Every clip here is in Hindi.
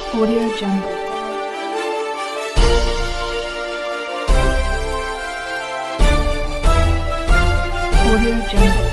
Audio Jungle. Audio Jungle.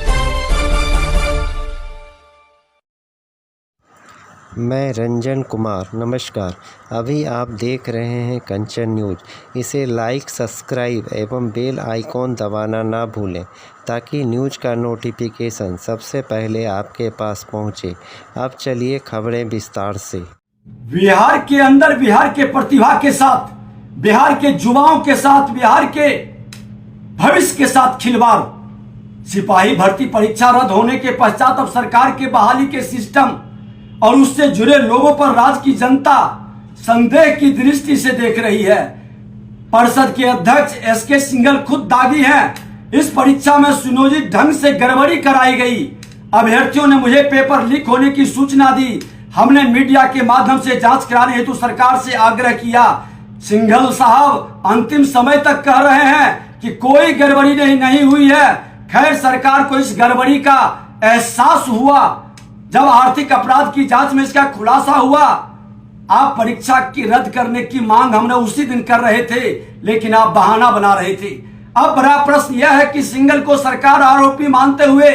मैं रंजन कुमार। नमस्कार। अभी आप देख रहे हैं कंचन न्यूज़। इसे लाइक, सब्सक्राइब एवं बेल आइकॉन दबाना ना भूलें ताकि न्यूज़ का नोटिफिकेशन सबसे पहले आपके पास पहुंचे। अब चलिए खबरें विस्तार से। बिहार के अंदर बिहार के प्रतिभा के साथ, बिहार के युवाओं के साथ, बिहार के भविष्य के साथ खिलवाड़। सिपाही भर्ती परीक्षा रद्द होने के पश्चात अब सरकार के बहाली के सिस्टम और उससे जुड़े लोगों पर राज्य की जनता संदेह की दृष्टि से देख रही है। परिषद के अध्यक्ष एसके सिंघल खुद दागी हैं, इस परीक्षा में सुनियोजित ढंग से गड़बड़ी कराई गई। अभ्यर्थियों ने मुझे पेपर लीक होने की सूचना दी। हमने मीडिया के माध्यम से जांच कराने हेतु सरकार से आग्रह किया। सिंघल साहब अंतिम समय तक कह रहे हैं कि कोई गड़बड़ी नहीं हुई है। खैर, सरकार को इस गड़बड़ी का एहसास हुआ जब आर्थिक अपराध की जांच में इसका खुलासा हुआ। आप परीक्षा की रद्द करने की मांग हमने उसी दिन कर रहे थे, लेकिन आप बहाना बना रहे थे। अब बड़ा प्रश्न यह है कि सिंघल को सरकार आरोपी मानते हुए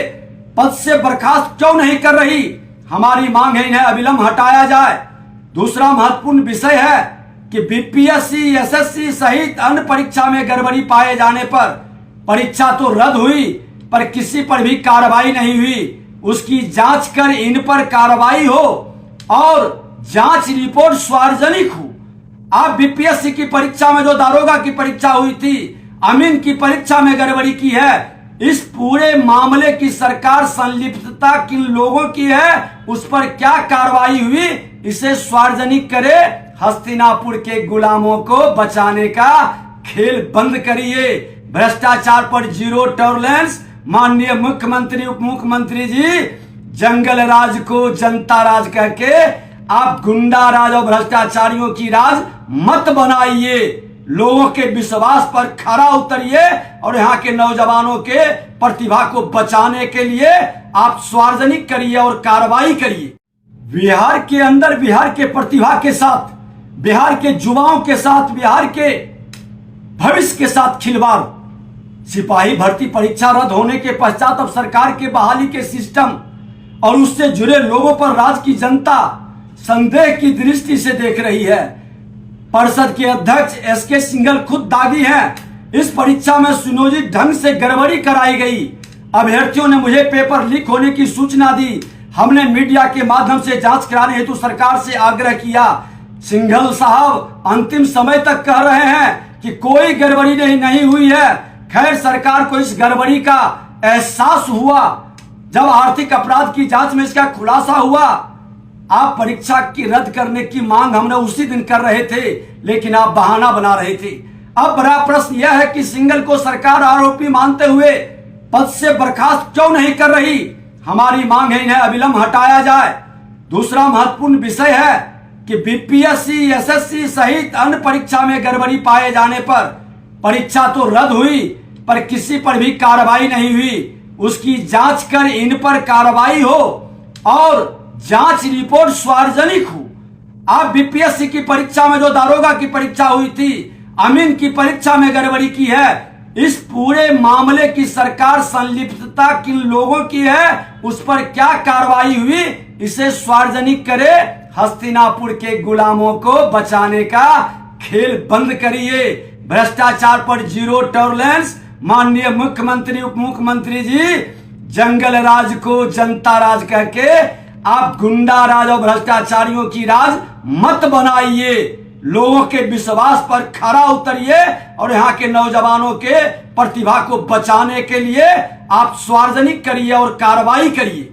पद से बर्खास्त क्यों नहीं कर रही। हमारी मांग है इन्हें अविलंब हटाया जाए। दूसरा महत्वपूर्ण विषय है कि बीपीएससी, एसएससी सहित अन्य परीक्षा में गड़बड़ी पाए जाने पर परीक्षा तो रद्द हुई पर किसी पर भी कार्रवाई नहीं हुई। उसकी जांच कर इन पर कार्रवाई हो और जांच रिपोर्ट सार्वजनिक हो। आप बीपीएससी की परीक्षा में जो दारोगा की परीक्षा हुई थी, अमीन की परीक्षा में गड़बड़ी की है। इस पूरे मामले की सरकार संलिप्तता किन लोगों की है, उस पर क्या कार्रवाई हुई, इसे सार्वजनिक करे। हस्तिनापुर के गुलामों को बचाने का खेल बंद करिए। भ्रष्टाचार पर जीरो टॉलरेंस। माननीय मुख्यमंत्री, उप मुख्यमंत्री जी, जंगल राज को जनता राज करके आप गुंडा राज और भ्रष्टाचारियों की राज मत बनाइए। लोगों के विश्वास पर खरा उतरिए और यहाँ के नौजवानों के प्रतिभा को बचाने के लिए आप सार्वजनिक करिए और कार्रवाई करिए। बिहार के अंदर बिहार के प्रतिभा के साथ, बिहार के युवाओं के साथ, बिहार के भविष्य के साथ खिलवाड़। सिपाही भर्ती परीक्षा रद्द होने के पश्चात अब सरकार के बहाली के सिस्टम और उससे जुड़े लोगों पर राज्य की जनता संदेह की दृष्टि से देख रही है। परिषद के अध्यक्ष एसके सिंघल खुद दागी हैं, इस परीक्षा में सुनियोजित ढंग से गड़बड़ी कराई गई। अभ्यर्थियों ने मुझे पेपर लीक होने की सूचना दी। हमने मीडिया के माध्यम से जांच कराने हेतु सरकार से आग्रह किया। सिंघल साहब अंतिम समय तक कह रहे हैं कि कोई गड़बड़ी नहीं हुई है। खैर, सरकार को इस गड़बड़ी का एहसास हुआ जब आर्थिक अपराध की जांच में इसका खुलासा हुआ। आप परीक्षा की रद्द करने की मांग हमने उसी दिन कर रहे थे, लेकिन आप बहाना बना रहे थे। अब बड़ा प्रश्न यह है कि सिंघल को सरकार आरोपी मानते हुए पद से बर्खास्त क्यों नहीं कर रही। हमारी मांग है इन्हें अविलंब हटाया जाए। दूसरा महत्वपूर्ण विषय है कि बीपीएससी, एसएससी सहित अन्य परीक्षा में गड़बड़ी पाए जाने पर परीक्षा तो रद्द हुई पर किसी पर भी कार्रवाई नहीं हुई। उसकी जांच कर इन पर कार्रवाई हो और जांच रिपोर्ट सार्वजनिक हो। आप बीपीएससी की परीक्षा में जो दारोगा की परीक्षा हुई थी, अमीन की परीक्षा में गड़बड़ी की है। इस पूरे मामले की सरकार संलिप्तता किन लोगों की है, उस पर क्या कार्रवाई हुई, इसे सार्वजनिक करे। हस्तिनापुर के गुलामों को बचाने का खेल बंद करिए। भ्रष्टाचार पर जीरो टॉलरेंस। माननीय मुख्यमंत्री, उप मुख्यमंत्री जी, जंगल राज को जनता राज करके आप गुंडा राज और भ्रष्टाचारियों की राज मत बनाइए। लोगों के विश्वास पर खरा उतरिए और यहाँ के नौजवानों के प्रतिभा को बचाने के लिए आप सार्वजनिक करिए और कार्रवाई करिए।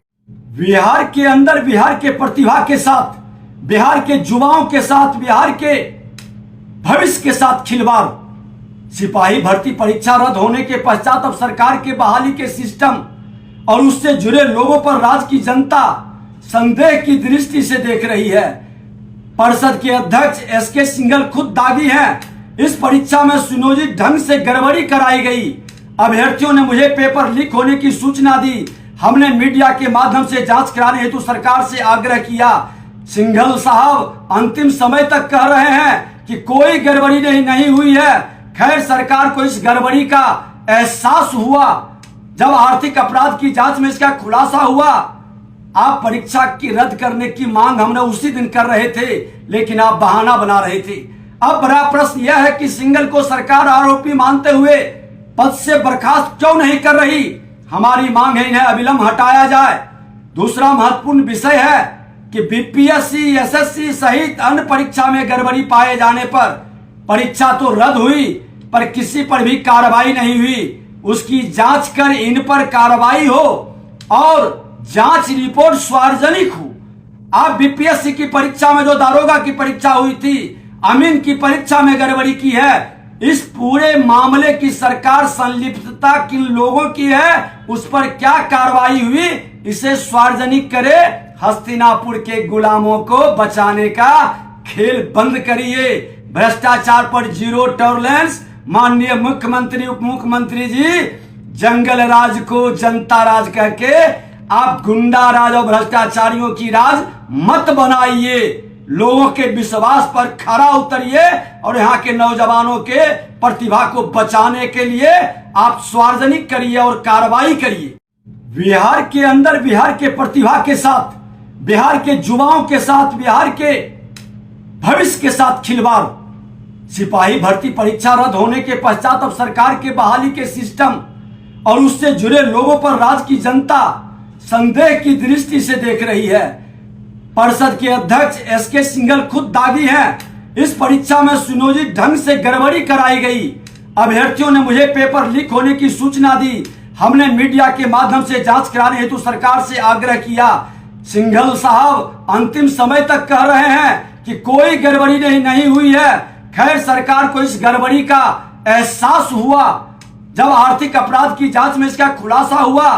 बिहार के अंदर बिहार के प्रतिभा के साथ, बिहार के युवाओं के साथ, बिहार के भविष्य के साथ खिलवाड़। सिपाही भर्ती परीक्षा रद्द होने के पश्चात अब सरकार के बहाली के सिस्टम और उससे जुड़े लोगों पर राज्य की जनता संदेह की दृष्टि से देख रही है। परिषद के अध्यक्ष एसके सिंघल खुद दागी हैं, इस परीक्षा में सुनियोजित ढंग से गड़बड़ी कराई गई। अभ्यर्थियों ने मुझे पेपर लीक होने की सूचना दी। हमने मीडिया के माध्यम से जांच कराने हेतु सरकार से आग्रह किया। सिंघल साहब अंतिम समय तक कह रहे हैं कि कोई गड़बड़ी नहीं हुई है। खैर, सरकार को इस गड़बड़ी का एहसास हुआ जब आर्थिक अपराध की जांच में इसका खुलासा हुआ। आप परीक्षा की रद्द करने की मांग हमने उसी दिन कर रहे थे, लेकिन आप बहाना बना रहे थे। अब बड़ा प्रश्न यह है कि सिंघल को सरकार आरोपी मानते हुए पद से बर्खास्त क्यों नहीं कर रही। हमारी मांग है इन्हें अविलंब हटाया जाए। दूसरा महत्वपूर्ण विषय है कि बीपीएससी, एसएससी सहित अन्य परीक्षा में गड़बड़ी पाए जाने पर परीक्षा तो रद्द हुई, पर किसी पर भी कार्रवाई नहीं हुई। उसकी जांच कर इन पर कार्रवाई हो और जांच रिपोर्ट सार्वजनिक हो। आप बीपीएससी की परीक्षा में जो दारोगा की परीक्षा हुई थी, अमीन की परीक्षा में गड़बड़ी की है। इस पूरे मामले की सरकार संलिप्तता किन लोगों की है, उस पर क्या कार्रवाई हुई, इसे सार्वजनिक करे। हस्तिनापुर के गुलामों को बचाने का खेल बंद करिए। भ्रष्टाचार पर जीरो टॉलरेंस। माननीय मुख्यमंत्री, उप मुख्यमंत्री जी, जंगल राज को जनता राज कह के आप गुंडा राज और भ्रष्टाचारियों की राज मत बनाइए। लोगों के विश्वास पर खरा उतरिए और यहाँ के नौजवानों के प्रतिभा को बचाने के लिए आप सार्वजनिक करिए और कार्रवाई करिए। बिहार के अंदर बिहार के प्रतिभा के साथ, बिहार के युवाओं के साथ, बिहार के भविष्य के साथ खिलवाड़। सिपाही भर्ती परीक्षा रद्द होने के पश्चात अब सरकार के बहाली के सिस्टम और उससे जुड़े लोगों पर राज्य की जनता संदेह की दृष्टि से देख रही है। परिषद के अध्यक्ष एसके सिंघल खुद दागी हैं, इस परीक्षा में सुनियोजित ढंग से गड़बड़ी कराई गई। अभ्यर्थियों ने मुझे पेपर लीक होने की सूचना दी। हमने मीडिया के माध्यम से जांच कराने हेतु सरकार से आग्रह किया। सिंघल साहब अंतिम समय तक कह रहे हैं कि कोई गड़बड़ी नहीं हुई है। खैर, सरकार को इस गड़बड़ी का एहसास हुआ जब आर्थिक अपराध की जांच में इसका खुलासा हुआ।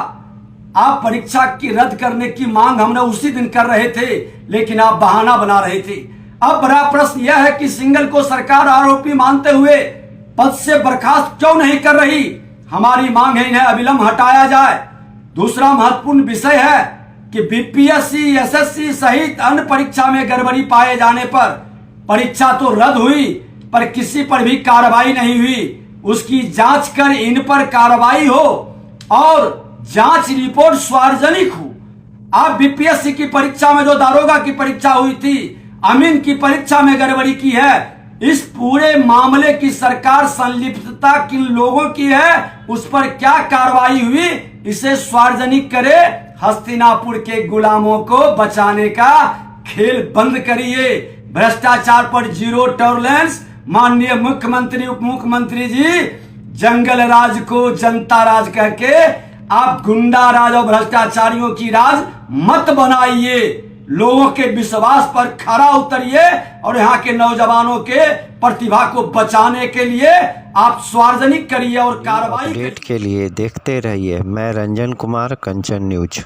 आप परीक्षा की रद्द करने की मांग हमने उसी दिन कर रहे थे, लेकिन आप बहाना बना रहे थे। अब बड़ा प्रश्न यह है कि सिंघल को सरकार आरोपी मानते हुए पद से बर्खास्त क्यों नहीं कर रही। हमारी मांग है इन्हें अविलंब हटाया जाए। दूसरा महत्वपूर्ण विषय है कि बीपीएससी, एसएससी सहित अन्य परीक्षा में गड़बड़ी पाए जाने पर परीक्षा तो रद्द हुई, पर किसी पर भी कार्रवाई नहीं हुई। उसकी जांच कर इन पर कार्रवाई हो और जांच रिपोर्ट सार्वजनिक हो। आप बीपीएससी की परीक्षा में जो दारोगा की परीक्षा हुई थी, अमीन की परीक्षा में गड़बड़ी की है। इस पूरे मामले की सरकार संलिप्तता किन लोगों की है, उस पर क्या कार्रवाई हुई, इसे सार्वजनिक करे। हस्तिनापुर के गुलामों को बचाने का खेल बंद करिए। भ्रष्टाचार पर जीरो टॉलरेंस। माननीय मुख्यमंत्री, उप मुख्यमंत्री जी, जंगल राज को जनता राज कह के आप गुंडा राज और भ्रष्टाचारियों की राज मत बनाइए। लोगों के विश्वास पर खरा उतरिए और यहाँ के नौजवानों के प्रतिभा को बचाने के लिए आप सार्वजनिक करिए और कार्रवाई। अपडेट के लिए देखते रहिए मैं रंजन कुमार, कंचन न्यूज।